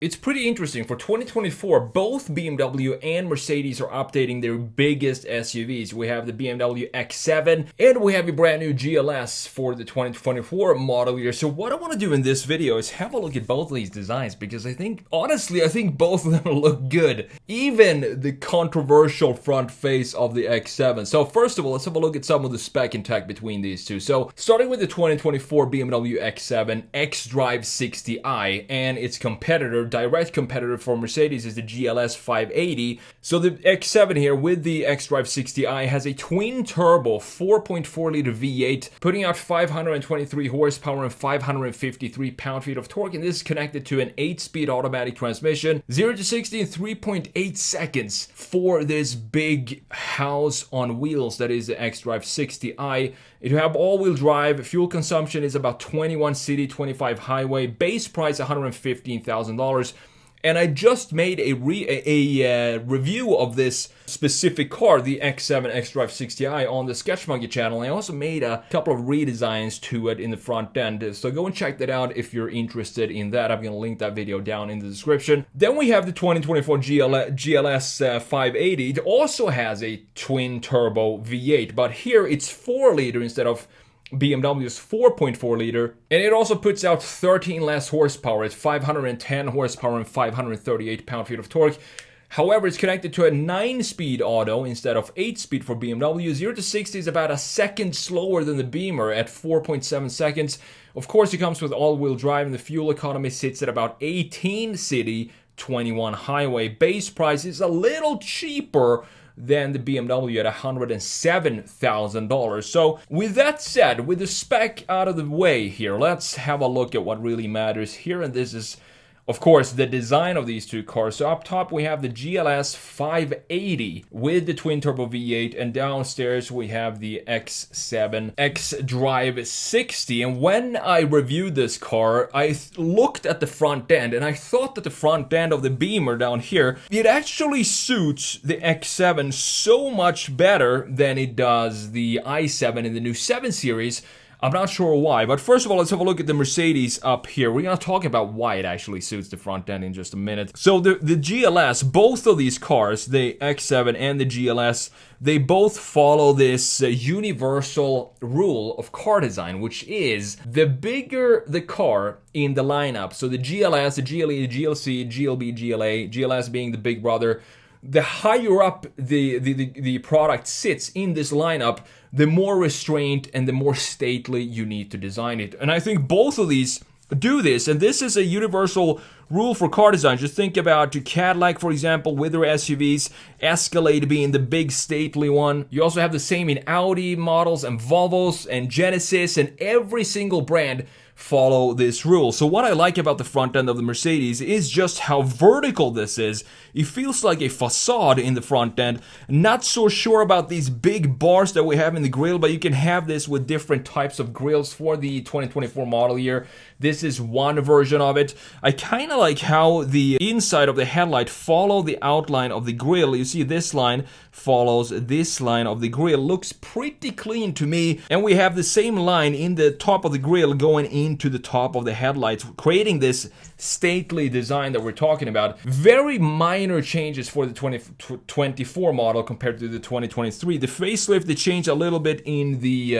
It's pretty interesting. For 2024, both BMW and Mercedes are updating their biggest SUVs. We have the BMW X7 and we have a brand new GLS for the 2024 model year. So what I want to do in this video is have a look at both of these designs, because honestly, I think both of them look good. Even the controversial front face of the X7. So first of all, let's have a look at some of the spec and tech between these two. So starting with the 2024 BMW X7 xDrive 60i, and its competitor, direct competitor for Mercedes, is the GLS 580. So the X7 here with the xDrive 60i has a twin turbo 4.4 liter V8, putting out 523 horsepower and 553 pound-feet of torque, and this is connected to an 8-speed automatic transmission, 0 to 60 in 3.8 seconds for this big house on wheels that is the xDrive 60i. If you have all-wheel drive, fuel consumption is about 21 city, 25 highway, base price $115,000. And I just made a review of this specific car, the X7 xDrive 60i, on the Sketchmonkey channel. I also made a couple of redesigns to it in the front end. So go and check that out if you're interested in that. I'm going to link that video down in the description. Then we have the 2024 GLS 580. It also has a twin turbo V8, but here it's 4 liter instead of BMW's 4.4 liter, and it also puts out 13 less horsepower. It's 510 horsepower and 538 pound-feet of torque. However, it's connected to a 9-speed auto instead of 8-speed for BMW. 0 to 60 is about a second slower than the Beamer at 4.7 seconds. Of course, it comes with all-wheel drive, and the fuel economy sits at about 18 city, 21 highway. Base price is a little cheaper than the BMW at $107,000. So with that said, with the spec out of the way here, let's have a look at what really matters here. And this is, of course, the design of these two cars. So up top we have the GLS 580 with the twin turbo V8, and downstairs we have the X7 xDrive 60. And when I reviewed this car, I looked at the front end, and I thought that the front end of the Beamer down here, it actually suits the X7 so much better than it does the i7 in the new 7 Series. I'm not sure why, but first of all, let's have a look at the Mercedes up here. We're going to talk about why it actually suits the front end in just a minute. So the GLS, both of these cars, the X7 and the GLS, they both follow this universal rule of car design, which is the bigger the car in the lineup. So the GLS, the GLE, the GLC, GLB, GLA, GLS being the big brother, the higher up the product sits in this lineup, the more restrained and the more stately you need to design it. And I think both of these do this, and this is a universal rule for car design. Just think about Cadillac, for example, with their SUVs, Escalade being the big stately one. You also have the same in Audi models and Volvos and Genesis, and every single brand follow this rule. So what I like about the front end of the Mercedes is just how vertical this is. It feels like a facade in the front end. Not so sure about these big bars that we have in the grille, but you can have this with different types of grills for the 2024 model year. This is one version of it. I kind of like how the inside of the headlight follow the outline of the grille. You see this line follows this line of the grille. Looks pretty clean to me. And we have the same line in the top of the grille going into the top of the headlights, creating this stately design that we're talking about. Very minor changes for the 2024 model compared to the 2023. The facelift, they changed a little bit in the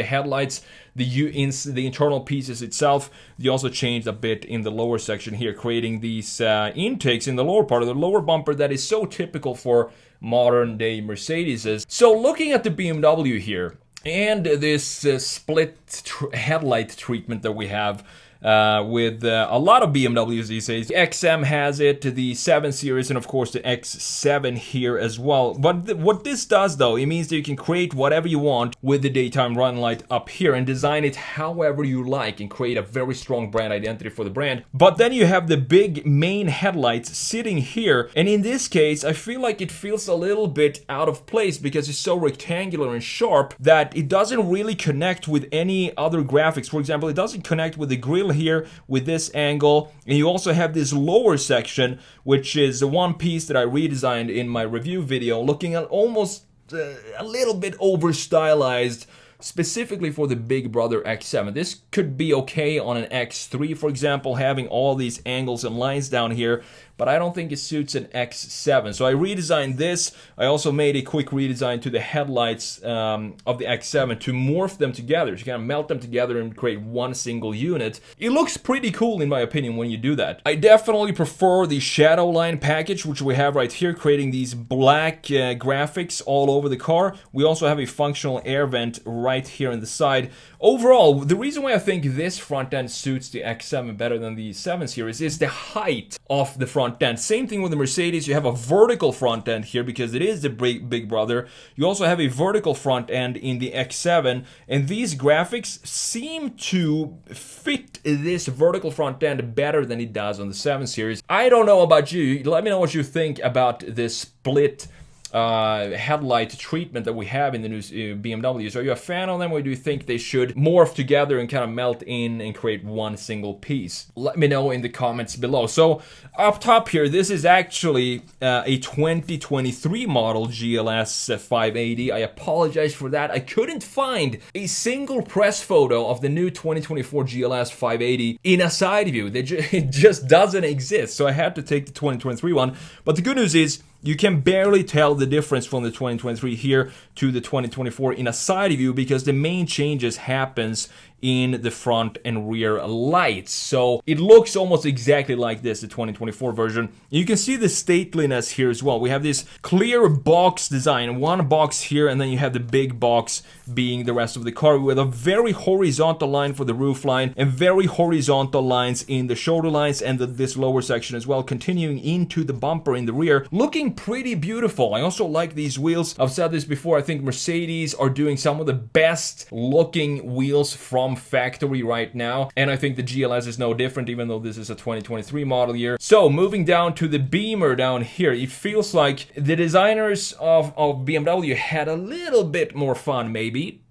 headlights, the internal pieces itself. They also changed a bit in the lower section here, creating these intakes in the lower part of the lower bumper that is so typical for modern day Mercedes. So looking at the BMW here and this split headlight treatment that we have with a lot of BMWs these days. The XM has it, the 7 Series, and of course the X7 here as well. But what this does though, it means that you can create whatever you want with the daytime run light up here and design it however you like and create a very strong brand identity for the brand. But then you have the big main headlights sitting here, and in this case I feel like it feels a little bit out of place because it's so rectangular and sharp that it doesn't really connect with any other graphics. For example, it doesn't connect with the grille here with this angle, and you also have this lower section, which is the one piece that I redesigned in my review video, looking at almost a little bit over stylized specifically for the Big Brother X7. This could be okay on an X3, for example, having all these angles and lines down here, but I don't think it suits an X7. So I redesigned this. I also made a quick redesign to the headlights of the X7 to morph them together, to kind of melt them together and create one single unit. It looks pretty cool in my opinion when you do that. I definitely prefer the shadow line package, which we have right here, creating these black graphics all over the car. We also have a functional air vent right here on the side. Overall, the reason why I think this front end suits the X7 better than the 7 Series is the height of the front end. Same thing with the Mercedes. You have a vertical front end here because it is the Big Brother. You also have a vertical front end in the X7, and these graphics seem to fit this vertical front end better than it does on the 7 Series. I don't know about you. Let me know what you think about this split headlight treatment that we have in the new BMWs. Are you a fan of them, or do you think they should morph together and kind of melt in and create one single piece? Let me know in the comments below. So up top here, this is actually a 2023 model GLS 580. I apologize for that. I couldn't find a single press photo of the new 2024 GLS 580 in a side view. It just doesn't exist. So I had to take the 2023 one. But the good news is, you can barely tell the difference from the 2023 here to the 2024 in a side view because the main changes happens in the front and rear lights. So it looks almost exactly like this, the 2024 version. You can see the stateliness here as well. We have this clear box design, one box here, and then you have the big box being the rest of the car with a very horizontal line for the roof line and very horizontal lines in the shoulder lines and this lower section as well, continuing into the bumper in the rear, looking pretty beautiful. I also like these wheels. I've said this before, I think Mercedes are doing some of the best looking wheels from factory right now, and I think the GLS is no different, even though this is a 2023 model year. So moving down to the Beamer down here, it feels like the designers of BMW had a little bit more fun maybe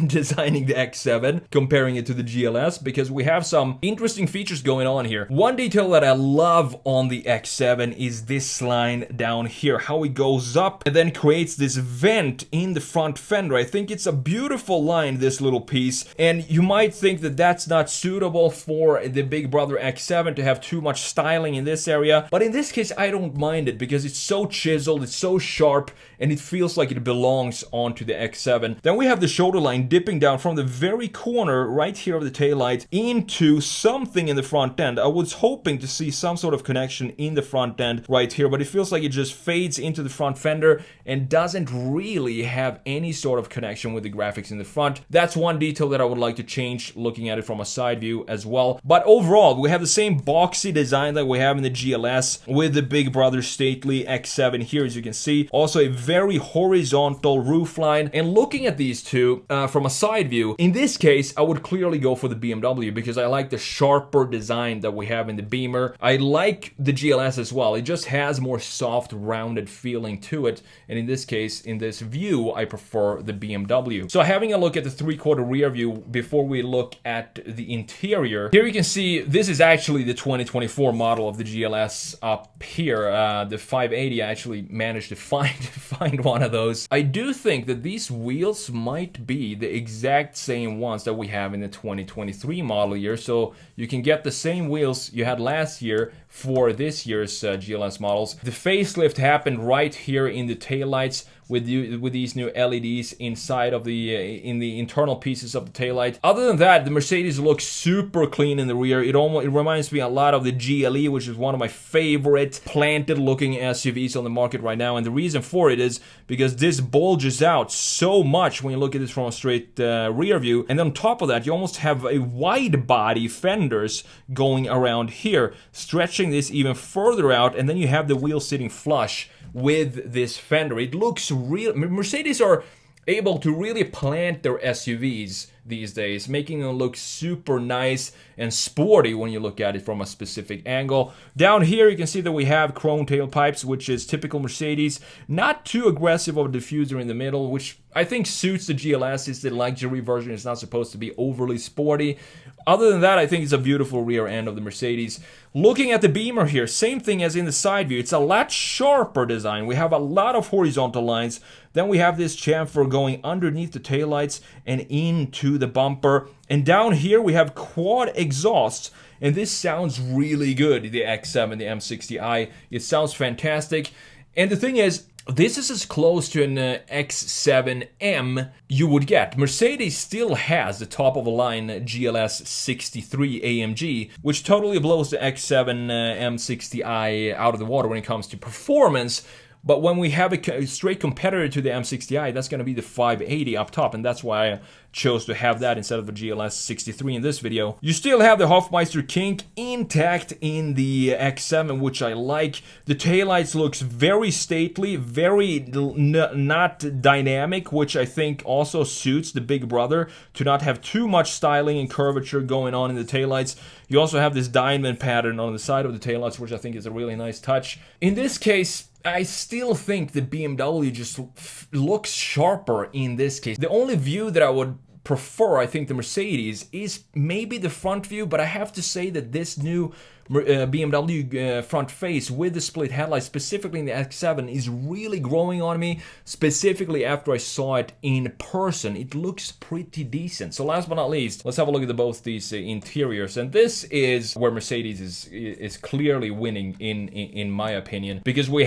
designing the X7, comparing it to the GLS, because we have some interesting features going on here. One detail that I love on the X7 is this line down here, how it goes up and then creates this vent in the front fender. I think it's a beautiful line, this little piece, and you might think that that's not suitable for the Big Brother X7 to have too much styling in this area, but in this case I don't mind it because it's so chiseled, it's so sharp, and it feels like it belongs onto the X7. Then we have the shoulder line dipping down from the very corner right here of the taillight into something in the front end. I was hoping to see some sort of connection in the front end right here, but it feels like it just fades into the front fender and doesn't really have any sort of connection with the graphics in the front. That's one detail that I would like to change looking at it from a side view as well. But overall, we have the same boxy design that we have in the GLS with the Big Brother stately X7 here, as you can see. Also a very horizontal roof line. And looking at these two from a side view, in this case, I would clearly go for the BMW because I like the sharper design that we have in the Beamer. I like the GLS as well. It just has more soft, rounded feeling to it. And in this case, in this view, I prefer the BMW. So having a look at the 3/4 rear view before we look at the interior, here you can see this is actually the 2024 model of the GLS up here. The 580, I actually managed to find one of those. I do think that these wheels might be the exact same ones that we have in the 2023 model year, so you can get the same wheels you had last year for this year's GLS models. The facelift happened right here in the taillights with these new LEDs inside of the in the internal pieces of the taillight. Other than that, the Mercedes looks super clean in the rear. It reminds me a lot of the GLE, which is one of my favorite planted looking SUVs on the market right now. And the reason for it is because this bulges out so much when you look at this from a straight rear view. And on top of that, you almost have a wide body fenders going around here, stretching this even further out, and then you have the wheel sitting flush with this fender. It looks real. Mercedes are able to really plant their SUVs these days, making them look super nice and sporty when you look at it from a specific angle. Down here you can see that we have chrome tailpipes, which is typical Mercedes. Not too aggressive of a diffuser in the middle, which I think suits the GLS. It's the luxury version. It's not supposed to be overly sporty. Other than that, I think it's a beautiful rear end of the Mercedes. Looking at the Beamer here, same thing as in the side view. It's a lot sharper design. We have a lot of horizontal lines. Then we have this chamfer going underneath the taillights and into the bumper. And down here we have quad exhausts. And this sounds really good, the X7, the M60i. It sounds fantastic. And the thing is, this is as close to an X7M you would get. Mercedes still has the top-of-the-line GLS 63 AMG, which totally blows the X7 M60i out of the water when it comes to performance. But when we have a straight competitor to the M60i, that's going to be the 580 up top, and that's why I chose to have that instead of the GLS 63 in this video. You still have the Hofmeister kink intact in the X7, which I like. The taillights looks very stately, very not dynamic, which I think also suits the big brother to not have too much styling and curvature going on in the taillights. You also have this diamond pattern on the side of the taillights, which I think is a really nice touch. In this case, I still think the BMW just looks sharper in this case. The only view that I would prefer, I think, the Mercedes is maybe the front view, but I have to say that this new BMW front face with the split headlights, specifically in the X7, is really growing on me, specifically after I saw it in person. It looks pretty decent. So last but not least, let's have a look at both these interiors, and this is where Mercedes is clearly winning in my opinion, because we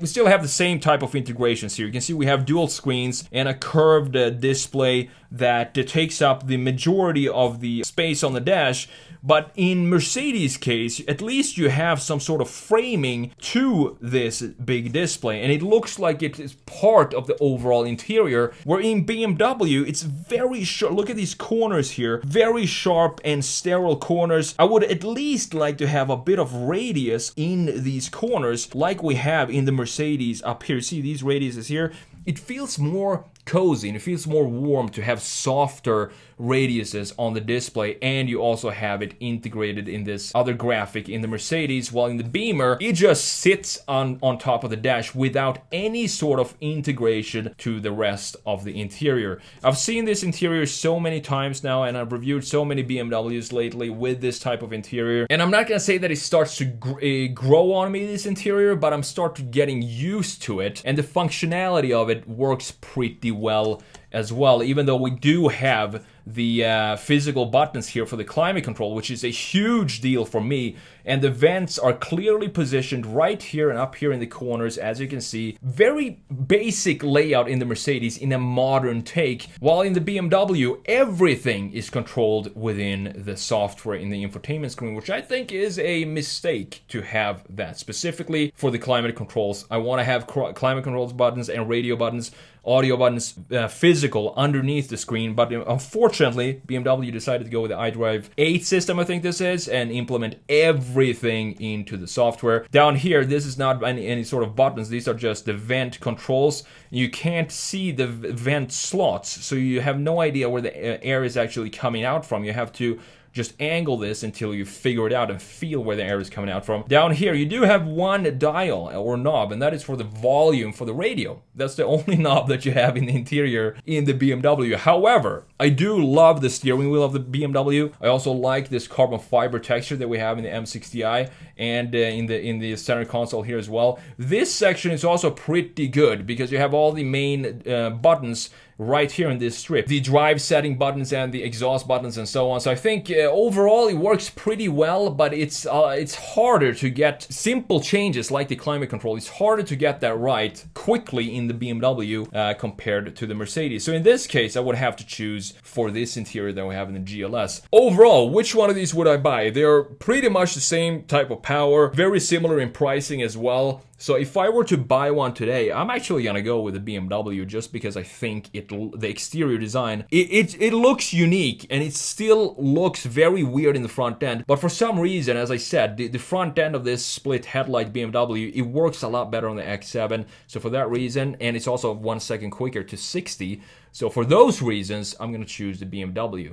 still have the same type of integrations here. You can see we have dual screens and a curved display that takes up the majority of the space on the dash. But in Mercedes' case, at least you have some sort of framing to this big display, and it looks like it is part of the overall interior, where in BMW, it's very sharp. Look at these corners here, very sharp and sterile corners. I would at least like to have a bit of radius in these corners, like we have in the Mercedes up here. See these radiuses here? It feels more cozy and it feels more warm to have softer radiuses on the display, and you also have it integrated in this other graphic in the Mercedes, while in the Beamer it just sits on top of the dash without any sort of integration to the rest of the interior. I've seen this interior so many times now, and I've reviewed so many BMWs lately with this type of interior, and I'm not gonna say that it starts to grow on me, this interior, but I'm starting getting used to it, and the functionality of it works pretty well as well, even though we do have the physical buttons here for the climate control, which is a huge deal for me, and the vents are clearly positioned right here and up here in the corners, as you can see. Very basic layout in the Mercedes in a modern take, while in the BMW everything is controlled within the software in the infotainment screen, which I think is a mistake to have that. Specifically for the climate controls, I want to have climate controls buttons and radio buttons, audio buttons physical underneath the screen, but unfortunately BMW decided to go with the iDrive 8 system, I think this is, and implement everything into the software. Down here, this is not any sort of buttons, these are just the vent controls. You can't see the vent slots, so you have no idea where the air is actually coming out from. You have to just angle this until you figure it out and feel where the air is coming out from. Down here, you do have one dial or knob, and that is for the volume for the radio. That's the only knob that you have in the interior in the BMW. However, I do love the steering wheel of the BMW. I also like this carbon fiber texture that we have in the M60i and in the center console here as well. This section is also pretty good because you have all the main buttons right here in this strip. The drive setting buttons and the exhaust buttons and so on. So I think overall it works pretty well, but it's harder to get simple changes like the climate control. It's harder to get that right quickly in the BMW compared to the Mercedes. So in this case, I would have to choose for this interior that we have in the GLS. Overall, which one of these would I buy? They're pretty much the same type of power, very similar in pricing as well. So if I were to buy one today, I'm actually gonna go with the BMW just because I think it the exterior design, it looks unique, and it still looks very weird in the front end. But for some reason, as I said, the front end of this split headlight BMW, it works a lot better on the X7. So for that reason, and it's also 1 second quicker to 60. So for those reasons, I'm going to choose the BMW.